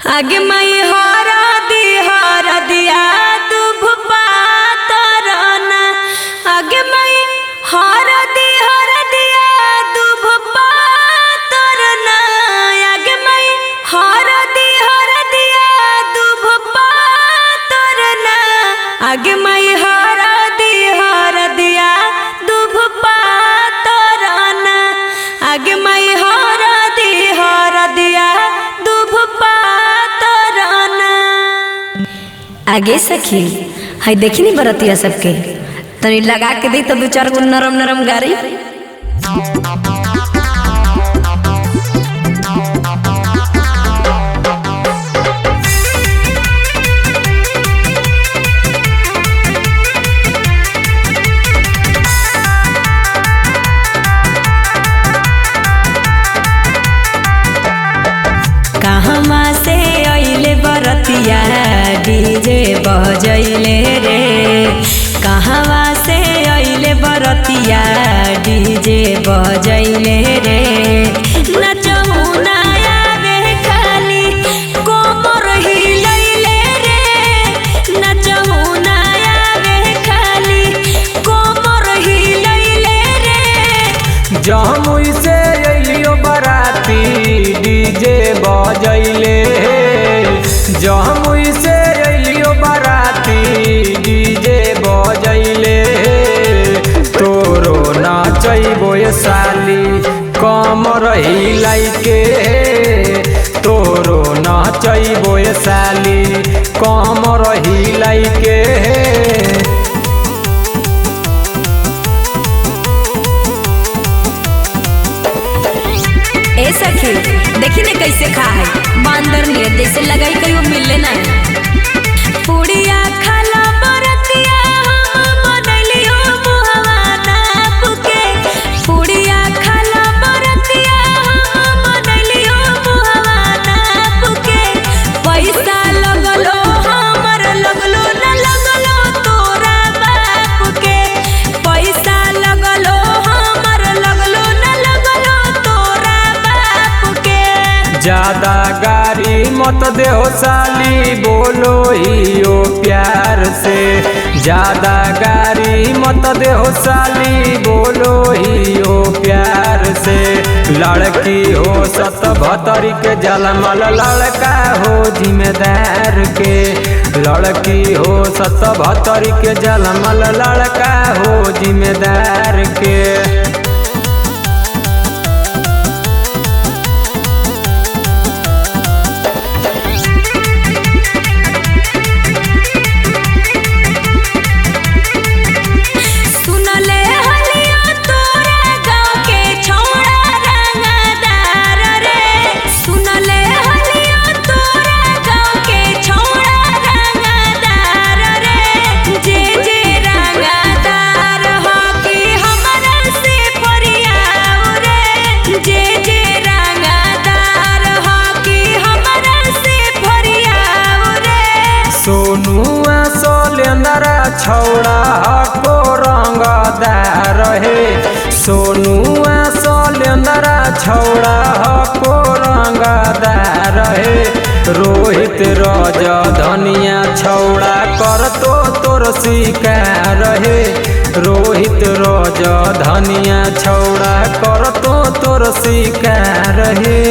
आगे मई हरा दिया दुभ पातरना आगे मई हरा दिया दुभ पातरना आगे मई हरा दिया दुभ पातरना आगे मई हरा दिया दुभ पातरना आगे मई हरा दिया दुभ पातरना। आगे सखी हाय देखी नहीं बरतिया सबके तनी लगा के दी तो दो चार गो नरम नरम गारी। कहवा से अइले बरतिया डीजे बजैले रे कहवा से अइले बरतिया डीजे बजैले रे नचहु ना आवे खाली कोमर हिलैले रे नचहु ना आवे खाली कोमर हिलैले रे। जमुई से अइलियो बराती डीजे बजैले जमुई से अइलियो बराती डीजे बजैले तोरो नाचैबो साली कमर हिलाई के तोरो नाचैबो साली कमर हिलाई के। ए सखी देखी ने कैसे खा है बांदर ने जैसे लगाई कहीं वो मिले ना पुड़िया खाला बरतिया हम बनलियो मुहवा नाप के पुड़िया खाला बरतिया हम बनलियो मुहवा नाप के पैसा लगलो हमर लगलो ना लगलो तोरा बाप के पैसा लगलो हमर लगलो ना लगलो तोरा बाप के। ज्यादा गाड़ी मत देहो साली बोलो हियो प्यार से ज्यादा गाड़ी मत देहो साली बोलो हियो प्यार से लड़की हो सत भतरी के जलमल लड़का हो जिम्मेदार के लड़की हो सत भतरी के जलमल लड़का हो जिम्मेदार के। सोनुआ सोलेंदरा छौड़ा हको रंगदार हे सोनुआ सोलेंदरा छौड़ा हको रंगदार हे रोहित रज धनिया छौड़ा कर तो तोर शिकार हे रोहित रज धनिया छौड़ा कर तो तोर शिकार हे।